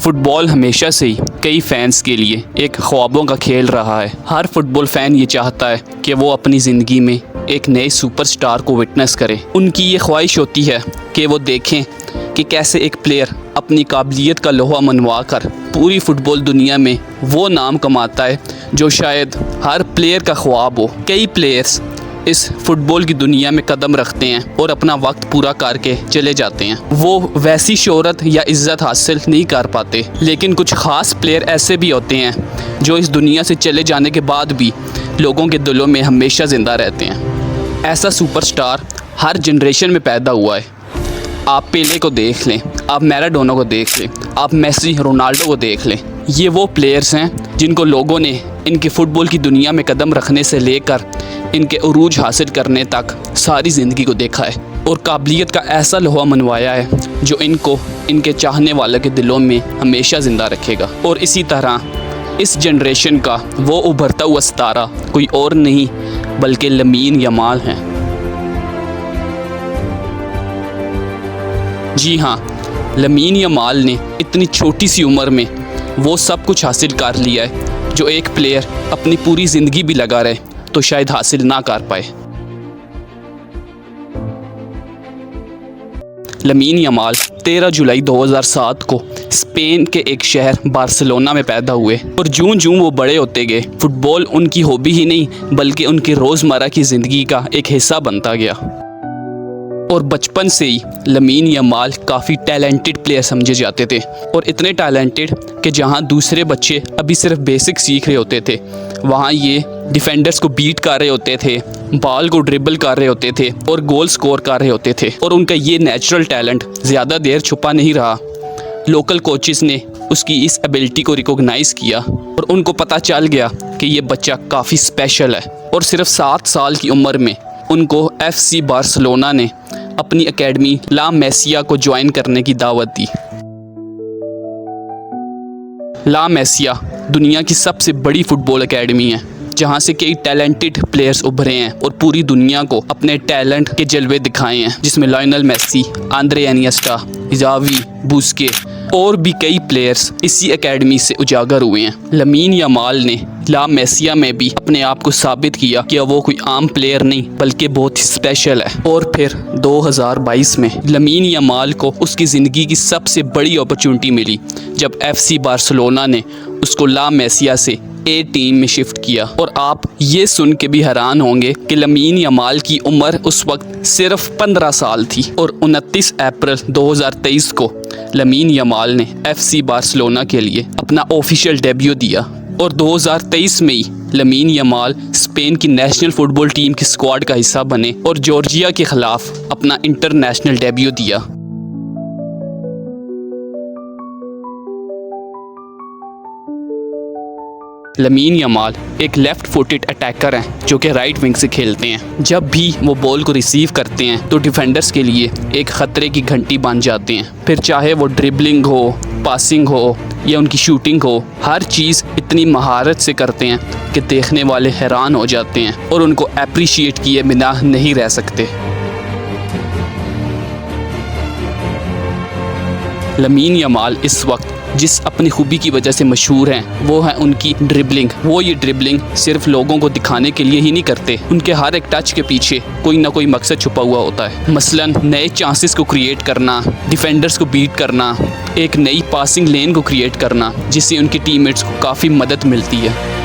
Football हमेशा से ही कई फैंस के लिए एक ख्वाबों का खेल रहा है। हर फुटबॉल फ़ैन ये चाहता है कि वो अपनी ज़िंदगी में एक नए सुपरस्टार को विटनेस करे। उनकी ये ख्वाहिश होती है कि वो देखें कि कैसे एक प्लेयर अपनी काबिलियत का लोहा मनवा कर पूरी फुटबॉल दुनिया में वो नाम कमाता है जो शायद हर प्लेयर का ख्वाब हो। कई प्लेयर्स इस फुटबॉल की दुनिया में कदम रखते हैं और अपना वक्त पूरा करके चले जाते हैं। वो वैसी शोहरत या इज़्ज़त हासिल नहीं कर पाते, लेकिन कुछ ख़ास प्लेयर ऐसे भी होते हैं जो इस दुनिया से चले जाने के बाद भी लोगों के दिलों में हमेशा ज़िंदा रहते हैं। ऐसा सुपरस्टार हर जनरेशन में पैदा हुआ है। आप पेले को देख लें, आप मैराडोना को देख लें, आप मेसी, रोनाल्डो को देख लें। ये वो प्लेयर्स हैं जिनको लोगों ने इनके फ़ुटबॉल की दुनिया में कदम रखने से लेकर इनके उरूज हासिल करने तक सारी ज़िंदगी को देखा है और काबिलियत का ऐसा लोहा मनवाया है जो इनको इनके चाहने वालों के दिलों में हमेशा ज़िंदा रखेगा। और इसी तरह इस जनरेशन का वो उभरता हुआ सितारा कोई और नहीं बल्कि लमीन यमाल हैं। जी हाँ, लमीन यमाल ने इतनी छोटी सी उम्र में वो सब कुछ हासिल कर लिया है जो एक प्लेयर अपनी पूरी ज़िंदगी भी लगा रहे तो शायद हासिल ना कर पाए। लमीन यमाल 13 जुलाई 2007 को स्पेन के एक शहर बार्सिलोना में पैदा हुए और जूं वो बड़े होते गए फुटबॉल उनकी हॉबी ही नहीं बल्कि उनकी रोज़मर्रा की ज़िंदगी का एक हिस्सा बनता गया। और बचपन से ही लमीन यमाल काफ़ी टैलेंटेड प्लेयर समझे जाते थे और इतने टैलेंटेड कि जहां दूसरे बच्चे अभी सिर्फ बेसिक सीख रहे होते थे वहां ये डिफेंडर्स को बीट कर रहे होते थे, बॉल को ड्रिबल कर रहे होते थे और गोल स्कोर कर रहे होते थे। और उनका ये नेचुरल टैलेंट ज़्यादा देर छुपा नहीं रहा। लोकल कोचेस ने उसकी इस एबिलिटी को रिकॉग्नाइज़ किया और उनको पता चल गया कि ये बच्चा काफ़ी स्पेशल है। और सिर्फ 7 साल की उम्र में उनको FC बार्सिलोना ने अपनी एकेडमी ला मेसिया को ज्वाइन करने की दावत दी। ला मेसिया दुनिया की सबसे बड़ी फुटबॉल एकेडमी है जहां से कई टैलेंटेड प्लेयर्स उभरे हैं और पूरी दुनिया को अपने टैलेंट के जलवे दिखाए हैं, जिसमें Lionel Messi, Andres Iniesta, Xavi, Busquets और भी कई प्लेयर्स इसी एकेडमी से उजागर हुए हैं। लमीन यमाल ने ला मेसिया में भी अपने आप को साबित किया कि वो कोई आम प्लेयर नहीं बल्कि बहुत ही स्पेशल है। और फिर 2022 में लमीन यमाल को उसकी ज़िंदगी की सबसे बड़ी अपॉर्चुनिटी मिली जब FC बार्सिलोना ने उसको ला मेसिया से A टीम में शिफ्ट किया। और आप ये सुन के भी हैरान होंगे कि लमीन यमाल की उम्र उस वक्त सिर्फ 15 साल थी। और 29 अप्रैल 2023 को लमीन यमाल ने FC बार्सिलोना के लिए अपना ऑफिशियल डेब्यू दिया। और 2023 में ही लमीन यमाल स्पेन की नेशनल फुटबॉल टीम की स्क्वाड का हिस्सा बने और जॉर्जिया के खिलाफ अपना इंटरनेशनल डेब्यू दिया। लमीन यमाल एक लेफ़्ट फुटेड अटैकर हैं जो कि राइट विंग से खेलते हैं। जब भी वो बॉल को रिसीव करते हैं तो डिफेंडर्स के लिए एक ख़तरे की घंटी बन जाते हैं। फिर चाहे वो ड्रिबलिंग हो, पासिंग हो या उनकी शूटिंग हो, हर चीज़ इतनी महारत से करते हैं कि देखने वाले हैरान हो जाते हैं और उनको अप्रिशिएट किए बिना नहीं रह सकते। लमीन यमाल इस वक्त जिस अपनी खूबी की वजह से मशहूर हैं वो है उनकी ड्रिबलिंग। वो ये ड्रिबलिंग सिर्फ लोगों को दिखाने के लिए ही नहीं करते, उनके हर एक टच के पीछे कोई ना कोई मकसद छुपा हुआ होता है। मसलन नए चांसेस को क्रिएट करना, डिफेंडर्स को बीट करना, एक नई पासिंग लेन को क्रिएट करना जिससे उनकी टीममेट्स को काफ़ी मदद मिलती है।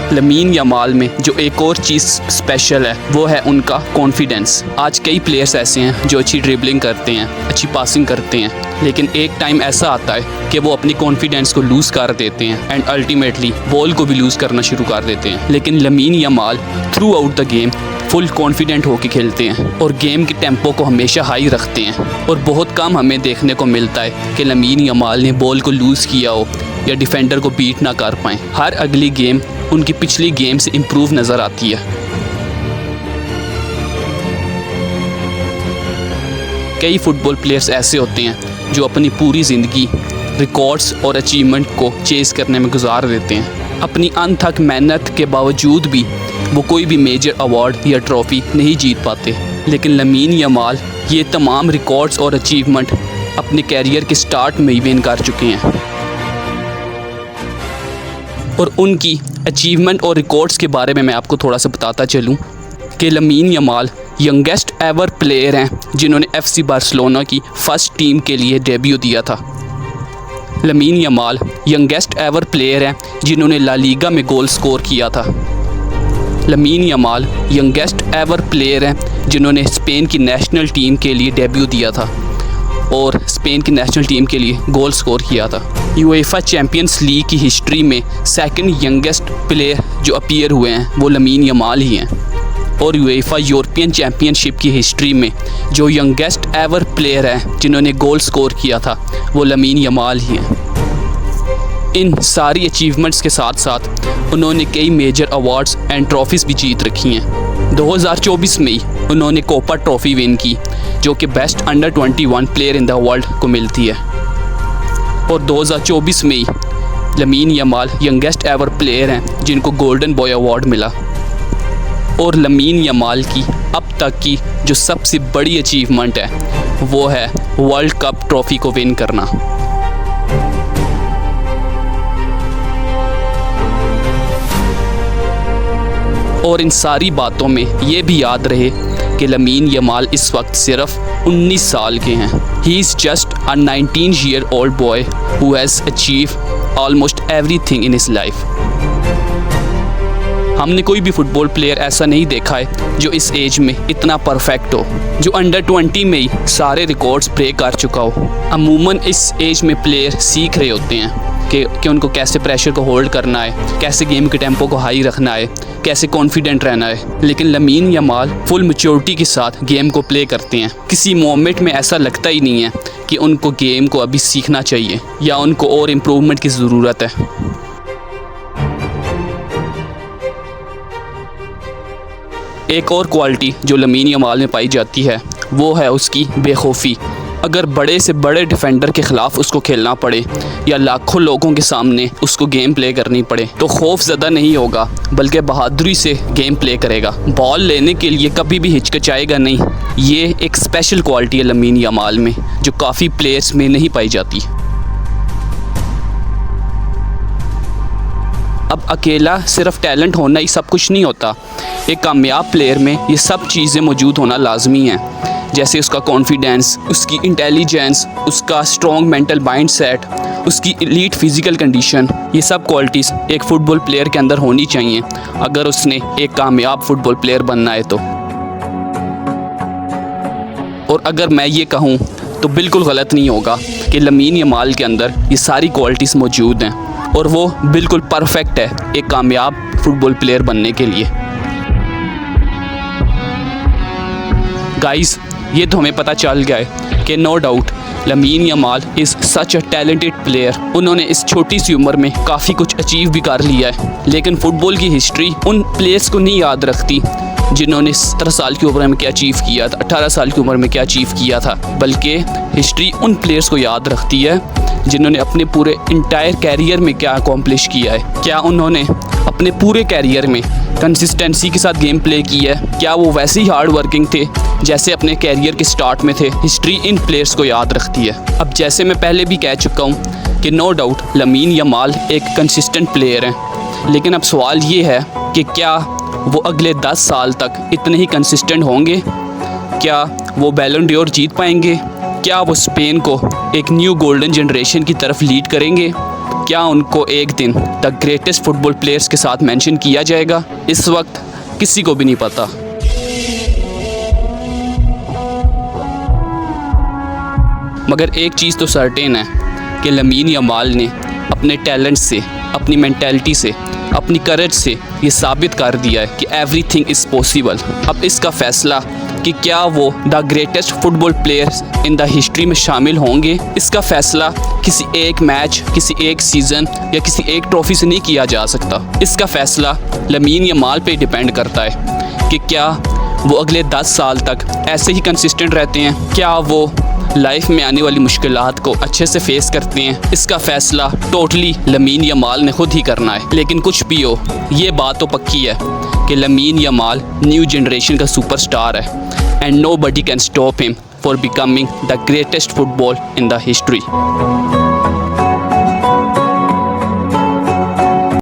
लमीन यमाल में जो एक और चीज़ स्पेशल है वो है उनका कॉन्फिडेंस। आज कई प्लेयर्स ऐसे हैं जो अच्छी ड्रिबलिंग करते हैं, अच्छी पासिंग करते हैं, लेकिन एक टाइम ऐसा आता है कि वो अपनी कॉन्फिडेंस को लूज़ कर देते हैं एंड अल्टीमेटली बॉल को भी लूज़ करना शुरू कर देते हैं। लेकिन lamin Yamal through out the game full confident होकर खेलते हैं और गेम के टेम्पो को हमेशा हाई रखते हैं। और बहुत कम हमें देखने को मिलता है कि लमीन यमाल ने बॉल को लूज़ किया हो या डिफेंडर को बीट ना कर पाएँ। हर अगली गेम उनकी पिछली गेम से इम्प्रूव नज़र आती है। कई फुटबॉल प्लेयर्स ऐसे होते हैं जो अपनी पूरी ज़िंदगी रिकॉर्ड्स और अचीवमेंट को चेज़ करने में गुजार देते हैं। अपनी अनथक मेहनत के बावजूद भी वो कोई भी मेजर अवार्ड या ट्रॉफ़ी नहीं जीत पाते, लेकिन लमीन यमाल ये तमाम रिकॉर्ड्स और अचीवमेंट अपने कैरियर के स्टार्ट में ही विन कर चुके हैं। और उनकी अचीवमेंट और रिकॉर्ड्स के बारे में मैं आपको थोड़ा सा बताता चलूँ कि lamin Yamal youngest ever player हैं जिन्होंने FC बार्सिलोना की फर्स्ट टीम के लिए डेब्यू दिया था। Lamin Yamal youngest ever player हैं जिन्होंने ला लीगा में गोल स्कोर किया था। Lamin Yamal youngest ever player हैं जिन्होंने स्पेन की नेशनल टीम के लिए डेब्यू दिया था और स्पेन की नेशनल टीम के लिए गोल स्कोर किया था। यूएफा चैम्पियंस लीग की हिस्ट्री में सेकंड यंगेस्ट प्लेयर जो अपीयर हुए हैं वो लमीन यमाल ही हैं। और यूएफा यूरोपियन चैम्पियनशिप की हिस्ट्री में जो यंगेस्ट एवर प्लेयर हैं जिन्होंने गोल स्कोर किया था वो लमीन यमाल ही हैं। इन सारी अचीवमेंट्स के साथ साथ उन्होंने कई मेजर अवार्ड्स एंड ट्रॉफीज़ भी जीत रखी हैं। 2024 में ही उन्होंने कोपा ट्रॉफ़ी विन की जो कि best under 21 player in the world को मिलती है। और 2024 में ही lamin Yamal youngest ever player हैं जिनको गोल्डन बॉय अवार्ड मिला। और लमीन यमाल की अब तक की जो सबसे बड़ी अचीवमेंट है वो है वर्ल्ड कप ट्रॉफ़ी को विन करना। और इन सारी बातों में ये भी याद रहे कि लमीन यमाल इस वक्त सिर्फ 19 साल के हैं। He is just a 19 year old boy who has achieve almost everything in his life. हमने कोई भी फुटबॉल प्लेयर ऐसा नहीं देखा है जो इस एज में इतना परफेक्ट हो, जो अंडर 20 में ही सारे रिकॉर्ड्स ब्रेक कर चुका हो। अमूमन इस एज में प्लेयर सीख रहे होते हैं कि उनको कैसे प्रेशर को होल्ड करना है, कैसे गेम के टेम्पो को हाई रखना है, कैसे कॉन्फिडेंट रहना है। लेकिन लमीन यमाल फुल मैच्योरिटी के साथ गेम को प्ले करते हैं। किसी मोमेंट में ऐसा लगता ही नहीं है कि उनको गेम को अभी सीखना चाहिए या उनको और इम्प्रूवमेंट की ज़रूरत है। एक और क्वालिटी जो लमीन यमाल में पाई जाती है वो है उसकी बेखौफी। अगर बड़े से बड़े डिफेंडर के ख़िलाफ़ उसको खेलना पड़े या लाखों लोगों के सामने उसको गेम प्ले करनी पड़े तो खौफ ज़्यादा नहीं होगा बल्कि बहादुरी से गेम प्ले करेगा। बॉल लेने के लिए कभी भी हिचकिचाएगा नहीं। ये एक स्पेशल क्वालिटी है लमीन यमाल में जो काफ़ी प्लेयर्स में नहीं पाई जाती। अब अकेला सिर्फ टैलेंट होना ही सब कुछ नहीं होता। एक कामयाब प्लेयर में ये सब चीज़ें मौजूद होना लाजमी है, जैसे उसका कॉन्फिडेंस, उसकी इंटेलिजेंस, उसका स्ट्रॉन्ग मेंटल माइंड सेट, उसकी एलीट फिज़िकल कंडीशन। ये सब क्वालिटीज़ एक फ़ुटबॉल प्लेयर के अंदर होनी चाहिए अगर उसने एक कामयाब फ़ुटबॉल प्लेयर बनना है तो। और अगर मैं ये कहूँ तो बिल्कुल गलत नहीं होगा कि लमीन यमाल के अंदर ये सारी क्वालिटीज़ मौजूद हैं और वो बिल्कुल परफेक्ट है एक कामयाब फुटबॉल प्लेयर बनने के लिए। गाइस, ये तो हमें पता चल गया है कि no doubt Lamine Yamal is such a talented player. उन्होंने इस छोटी सी उम्र में काफ़ी कुछ अचीव भी कर लिया है, लेकिन फ़ुटबॉल की हिस्ट्री उन प्लेयर्स को नहीं याद रखती जिन्होंने 17 साल की उम्र में क्या अचीव किया था, 18 साल की उम्र में क्या अचीव किया था, बल्कि हिस्ट्री उन प्लेयर्स को याद रखती है जिन्होंने अपने पूरे इंटायर कैरियर में क्या अकॉम्प्लिश किया है। क्या उन्होंने अपने पूरे कैरियर में कंसिस्टेंसी के साथ गेम प्ले किया है, क्या वो वैसे ही हार्ड वर्किंग थे जैसे अपने कैरियर के स्टार्ट में थे। हिस्ट्री इन प्लेयर्स को याद रखती है। अब जैसे मैं पहले भी कह चुका हूँ कि नो डाउट लमीन यमाल एक कंसिस्टेंट प्लेयर हैं, लेकिन अब सवाल ये है कि क्या वो अगले 10 साल तक इतने ही कंसिस्टेंट होंगे? क्या वो बैलन डोर जीत पाएंगे? क्या वो स्पेन को एक न्यू गोल्डन जनरेशन की तरफ लीड करेंगे? क्या उनको एक दिन द ग्रेटेस्ट फुटबॉल प्लेयर्स के साथ मेंशन किया जाएगा? इस वक्त किसी को भी नहीं पता। मगर एक चीज़ तो सर्टेन है कि लमीन यमाल ने अपने टैलेंट से, अपनी मेंटालिटी से, अपनी करेज से ये साबित कर दिया है कि एवरीथिंग इज़ पॉसिबल। अब इसका फ़ैसला कि क्या वो the greatest football players in the history में शामिल होंगे, इसका फ़ैसला किसी एक मैच, किसी एक सीज़न या किसी एक ट्रॉफ़ी से नहीं किया जा सकता। इसका फ़ैसला लमीन यमाल पे डिपेंड करता है कि क्या वो अगले 10 साल तक ऐसे ही कंसिस्टेंट रहते हैं, क्या वो लाइफ में आने वाली मुश्किलात को अच्छे से फेस करते हैं। इसका फ़ैसला टोटली लमीन यमाल ने खुद ही करना है। लेकिन कुछ भी हो, ये बात तो पक्की है कि लमीन यमाल न्यू जनरेशन का सुपरस्टार है and nobody can stop him for becoming the greatest football in the history.